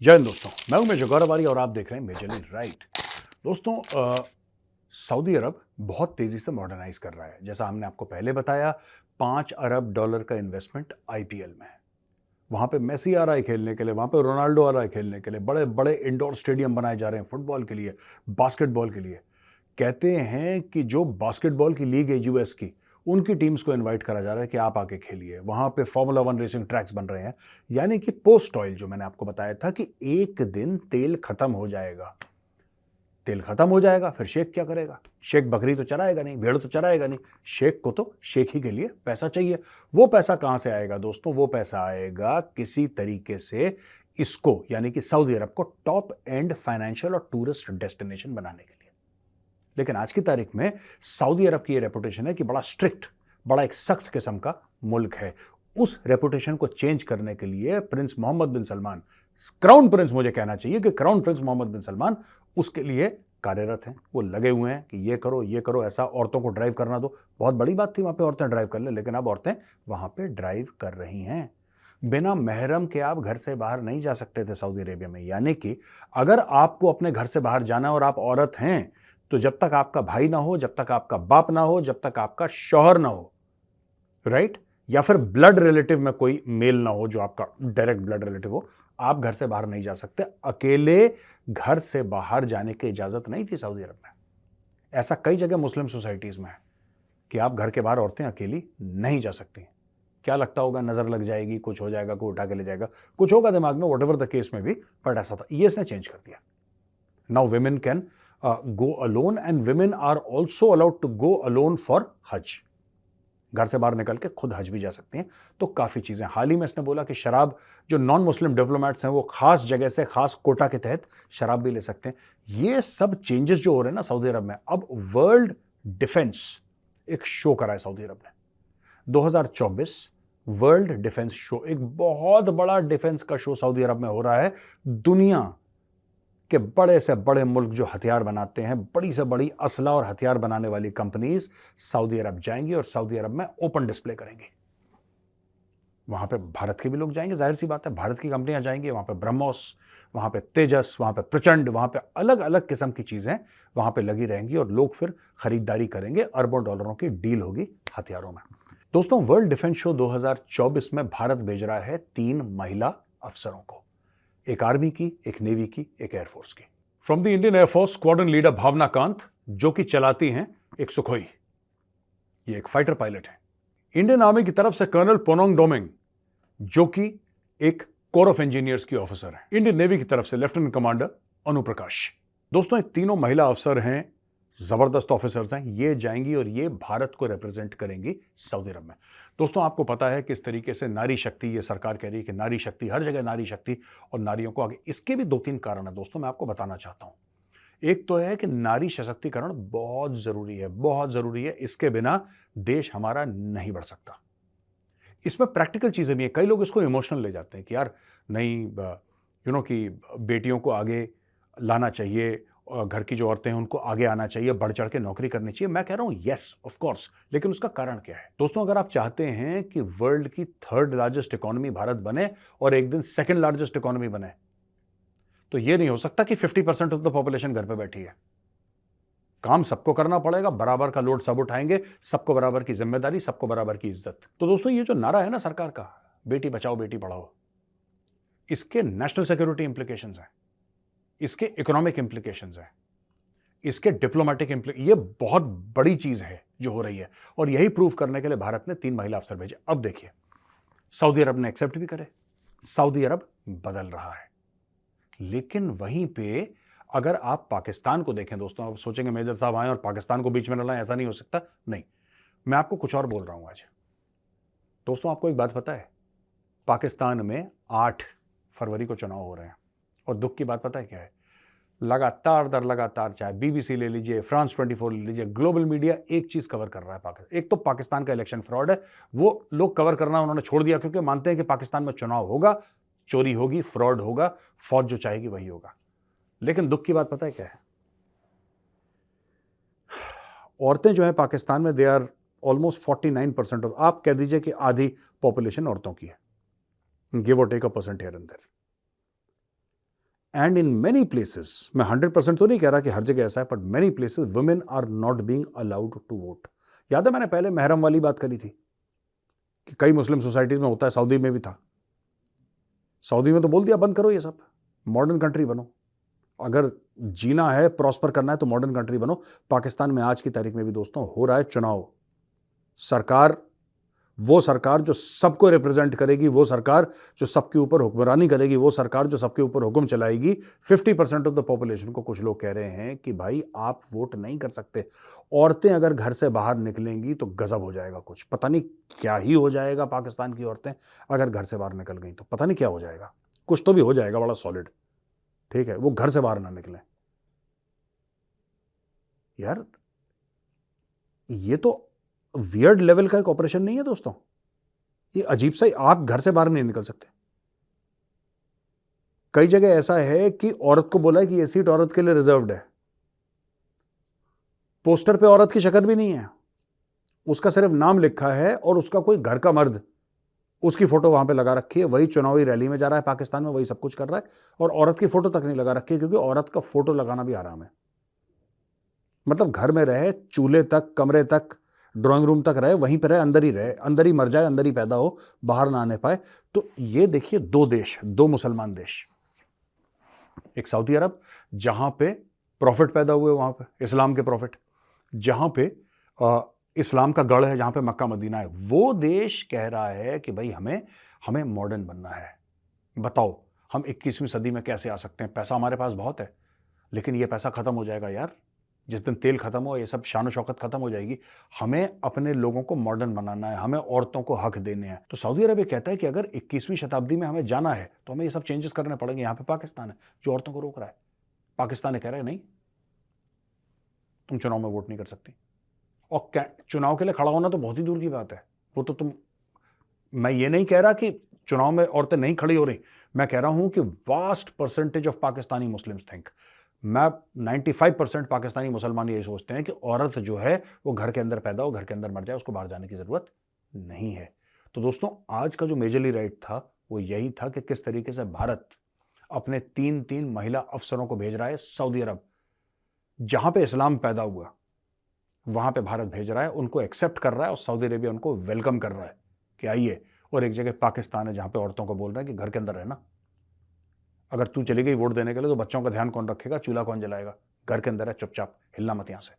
जय हिंद दोस्तों, मैं हूं मेजर गौरव और आप देख रहे हैं मेजरली राइट। दोस्तों, सऊदी अरब बहुत तेजी से मॉडर्नाइज कर रहा है। जैसा हमने आपको पहले बताया, $5 अरब का इन्वेस्टमेंट आईपीएल में है। वहां पे मेसी आ रहा है खेलने के लिए, वहां पे रोनाल्डो आ रहा है खेलने के लिए, बड़े बड़े इंडोर स्टेडियम बनाए जा रहे हैं फुटबॉल के लिए, बास्केटबॉल के लिए। कहते हैं कि जो बास्केटबॉल की लीग है यूएस की, उनकी टीम्स को इनवाइट करा जा रहा है कि आप आके खेलिए। वहां पे फॉर्मूला 1 रेसिंग ट्रैक्स बन रहे हैं। यानी कि पोस्ट ऑयल, जो मैंने आपको बताया था कि एक दिन तेल खत्म हो जाएगा, तेल खत्म हो जाएगा, फिर शेख क्या करेगा? शेख बकरी तो चराएगा नहीं, भेड़ तो चराएगा नहीं। शेख को तो शेख ही के लिए पैसा चाहिए। वो पैसा कहां से आएगा दोस्तों? वो पैसा आएगा किसी तरीके से इसको, यानी कि सऊदी अरब को टॉप एंड फाइनेंशियल और टूरिस्ट डेस्टिनेशन बनाने के लिए। लेकिन आज की तारीख में सऊदी अरब की यह रेपुटेशन है कि बड़ा स्ट्रिक्ट, बड़ा एक सख्त किस्म का मुल्क है। उस रेपुटेशन को चेंज करने के लिए प्रिंस मोहम्मद बिन सलमान, क्राउन प्रिंस मुझे कहना चाहिए कि क्राउन प्रिंस मोहम्मद बिन सलमान उसके लिए कार्यरत हैं। वो लगे हुए हैं कि ये करो, ऐसा औरतों को ड्राइव करना दो। बहुत बड़ी बात थी वहां पे औरतें ड्राइव कर ले, लेकिन अब औरतें वहां पे ड्राइव कर रही हैं। बिना महरम के आप घर से बाहर नहीं जा सकते थे सऊदी अरेबिया में। यानी कि अगर आपको अपने घर से बाहर जाना और आप औरत हैं, तो जब तक आपका भाई ना हो, जब तक आपका बाप ना हो, जब तक आपका शौहर ना हो, राइट, या फिर ब्लड रिलेटिव में कोई मेल ना हो जो आपका डायरेक्ट ब्लड रिलेटिव हो, आप घर से बाहर नहीं जा सकते। अकेले घर से बाहर जाने की इजाजत नहीं थी सऊदी अरब में। ऐसा कई जगह मुस्लिम सोसाइटीज में है कि आप घर के बाहर औरतें अकेली नहीं जा सकती। क्या लगता होगा, नजर लग जाएगी, कुछ हो जाएगा, कोई उठा के ले जाएगा, कुछ होगा दिमाग में, व्हाटएवर द केस में भी, बट ऐसा था। ये इसने चेंज कर दिया। Now women can go alone and women are also allowed to go alone for हज। घर से बाहर निकल के खुद हज भी जा सकती हैं। तो काफी चीजें। हाल ही में इसने बोला कि शराब, जो नॉन मुस्लिम डिप्लोमेट्स हैं वो खास जगह से खास कोटा के तहत शराब भी ले सकते हैं। ये सब चेंजेस जो हो रहे हैं ना सऊदी अरब में। अब वर्ल्ड डिफेंस एक शो करा है सऊदी अरब ने, 2024 वर्ल्ड डिफेंस शो। एक बहुत बड़ा डिफेंस का शो सऊदी अरब में हो रहा है। दुनिया कि बड़े से बड़े मुल्क जो हथियार बनाते हैं, बड़ी से बड़ी असला और हथियार बनाने वाली कंपनीज सऊदी अरब जाएंगी और सऊदी अरब में ओपन डिस्प्ले करेंगी। वहां पे भारत के भी लोग जाएंगे, जाहिर सी बात है, भारत की कंपनियां जाएंगी। वहां पे ब्रह्मोस, वहां पे तेजस, वहां पे प्रचंड, वहां पे अलग अलग किस्म की चीजें वहां पे लगी रहेंगी और लोग फिर खरीदारी करेंगे। अरबों डॉलरों की डील होगी हथियारों में। दोस्तों, वर्ल्ड डिफेंस शो 2024 में भारत भेज रहा है 3 महिला अफसरों को, एक आर्मी की, एक नेवी की, एक एयरफोर्स की। From the Indian air force squadron leader Bhawana Kanth, जो कि चलाती हैं एक सुखोई। ये एक फाइटर पायलट है। इंडियन आर्मी की तरफ से कर्नल पोनोंग डोमिंग, जो कि एक कोर ऑफ इंजीनियर्स की ऑफिसर है। इंडियन नेवी की तरफ से लेफ्टिनेंट कमांडर अनुप्रकाश। दोस्तों, ये तीनों महिला अफसर हैं, जबरदस्त ऑफिसर्स हैं। ये जाएंगी और ये भारत को रिप्रेजेंट करेंगी सऊदी अरब में। दोस्तों, आपको पता है किस तरीके से नारी शक्ति, ये सरकार कह रही है कि नारी शक्ति, हर जगह नारी शक्ति और नारियों को आगे। इसके भी 2-3 कारण है दोस्तों, मैं आपको बताना चाहता हूं। एक तो है कि नारी सशक्तिकरण बहुत जरूरी है, बहुत जरूरी है। इसके बिना देश हमारा नहीं बढ़ सकता। इसमें प्रैक्टिकल चीजें भी हैं। कई लोग इसको इमोशनल ले जाते हैं कि यार नहीं, कि बेटियों को आगे लाना चाहिए और घर की जो औरतें हैं उनको आगे आना चाहिए, बढ़ चढ़ के नौकरी करनी चाहिए। मैं कह रहा हूं यस ऑफ कोर्स, लेकिन उसका कारण क्या है दोस्तों? अगर आप चाहते हैं कि वर्ल्ड की 3rd लार्जेस्ट इकोनॉमी भारत बने और एक दिन 2nd लार्जेस्ट इकोनॉमी बने, तो यह नहीं हो सकता कि 50% ऑफ द पॉपुलेशन घर पे बैठी है। काम सबको करना पड़ेगा, बराबर का लोड सब उठाएंगे, सबको बराबर की जिम्मेदारी, सबको बराबर की इज्जत। तो दोस्तों, ये जो नारा है ना सरकार का, बेटी बचाओ बेटी पढ़ाओ, इसके नेशनल सिक्योरिटी इंप्लीकेशंस हैं, इसके इकोनॉमिक इंप्लीकेशंस हैं, इसके डिप्लोमेटिक ये बहुत बड़ी चीज है जो हो रही है। और यही प्रूव करने के लिए भारत ने 3 महिला अफसर भेजे। अब देखिए, सऊदी अरब ने एक्सेप्ट भी करे, सऊदी अरब बदल रहा है। लेकिन वहीं पे अगर आप पाकिस्तान को देखें दोस्तों, आप सोचेंगे मेजर साहब आए और पाकिस्तान को बीच में न लाएं, ऐसा नहीं हो सकता। नहीं, मैं आपको कुछ और बोल रहा हूं आज। दोस्तों, आपको एक बात पता है, पाकिस्तान में 8 फरवरी को चुनाव हो रहे हैं और दुख की बात पता है क्या है? लगातार दर लगातार, चाहे बीबीसी ले लीजिए, फ्रांस 24 ले लीजिए, ग्लोबल मीडिया एक चीज कवर कर रहा है पाकिस्तान। एक तो पाकिस्तान का इलेक्शन फ्रॉड है, वो लोग कवर करना उन्होंने छोड़ दिया क्योंकि मानते हैं कि पाकिस्तान में चुनाव होगा, चोरी होगी, फ्रॉड होगा, फौज जो चाहेगी वही होगा। लेकिन दुख की बात पता है क्या है? औरतें जो है पाकिस्तान में, दे आर ऑलमोस्ट 49% ऑफ, आप कह दीजिए कि आधी पॉपुलेशन औरतों की है, गिव और take a percent here and there. And in many places, मैं 100% तो नहीं कह रहा कि हर जगह ऐसा है, but many places women are not being allowed to vote. याद है मैंने पहले महरम वाली बात करी थी कि कई मुस्लिम सोसाइटीज में होता है, सऊदी में भी था। सऊदी में तो बोल दिया बंद करो ये सब, मॉडर्न कंट्री बनो। अगर जीना है, प्रॉस्पर करना है तो मॉडर्न कंट्री बनो। पाकिस्तान में आज की तारीख में भी दोस्तों हो रहा है चुनाव। सरकार, वो सरकार जो सबको रिप्रेजेंट करेगी, वो सरकार जो सबके ऊपर हुक्मरानी करेगी, वो सरकार जो सबके ऊपर हुक्म चलाएगी। 50% ऑफ द पॉपुलेशन को कुछ लोग कह रहे हैं कि भाई आप वोट नहीं कर सकते। औरतें अगर घर से बाहर निकलेंगी तो गजब हो जाएगा, कुछ पता नहीं क्या ही हो जाएगा। पाकिस्तान की औरतें अगर घर से बाहर निकल गई तो पता नहीं क्या हो जाएगा, कुछ तो भी हो जाएगा बड़ा सॉलिड। ठीक है, वो घर से बाहर ना निकले। यार ये तो वियर्ड लेवल का एक ऑपरेशन नहीं है दोस्तों, ये अजीब सा ही। आप घर से बाहर नहीं निकल सकते। कई जगह ऐसा है कि औरत को बोला है कि ये सीट औरत के लिए रिजर्व्ड है। पोस्टर पे औरत की शक्ल भी नहीं है, उसका सिर्फ नाम लिखा है और उसका कोई घर का मर्द उसकी फोटो वहां पे लगा रखी है। वही चुनावी रैली में जा रहा है पाकिस्तान में, वही सब कुछ कर रहा है, और औरत की फोटो तक नहीं लगा रखी है, क्योंकि औरत का फोटो लगाना भी हराम है। मतलब घर में रहे, चूल्हे तक, कमरे तक, ड्राइंग रूम तक रहे, वहीं पर रहे, अंदर ही रहे, अंदर ही मर जाए, अंदर ही पैदा हो, बाहर ना आने पाए। तो ये देखिए, दो देश, दो मुसलमान देश, एक सऊदी अरब जहां पे प्रॉफिट पैदा हुए, वहां पे इस्लाम के प्रॉफिट, जहां पे इस्लाम का गढ़ है, जहां पे मक्का मदीना है, वो देश कह रहा है कि भाई हमें हमें मॉडर्न बनना है। बताओ हम 21वीं सदी में कैसे आ सकते हैं? पैसा हमारे पास बहुत है, लेकिन ये पैसा खत्म हो जाएगा यार। जिस दिन तेल खत्म हो, ये सब शान शौकत खत्म हो जाएगी। हमें अपने लोगों को मॉडर्न बनाना है, हमें औरतों को हक देने हैं। तो सऊदी अरब कहता है कि अगर 21वीं शताब्दी में हमें जाना है तो हमें ये सब चेंजेस करने पड़ेंगे। यहां पे पाकिस्तान है जो औरतों को रोक रहा है। पाकिस्तान ने कह रहा है नहीं, तुम चुनाव में वोट नहीं कर सकती। और चुनाव के लिए खड़ा होना तो बहुत ही दूर की बात है, वो तो तुम, मैं ये नहीं कह रहा कि चुनाव में औरतें नहीं खड़ी हो रही, मैं कह रहा हूं कि vast percentage of Pakistani Muslims think, मैं 95% पाकिस्तानी मुसलमान यही सोचते हैं कि औरत जो है वो घर के अंदर पैदा हो, घर के अंदर मर जाए, उसको बाहर जाने की जरूरत नहीं है। तो दोस्तों आज का जो मेजरली राइट था वो यही था कि किस तरीके से भारत अपने 3 महिला अफसरों को भेज रहा है सऊदी अरब, जहां पे इस्लाम पैदा हुआ वहां पे भारत भेज रहा है, उनको एक्सेप्ट कर रहा है, और सऊदी अरेबिया उनको वेलकम कर रहा है कि आइए। और एक जगह पाकिस्तान है जहां पे औरतों को बोल रहा है कि घर के अंदर रहना, अगर तू चली गई वोट देने के लिए तो बच्चों का ध्यान कौन रखेगा, चूल्हा कौन जलाएगा, घर के अंदर है, चुपचाप हिलना मत यहां से।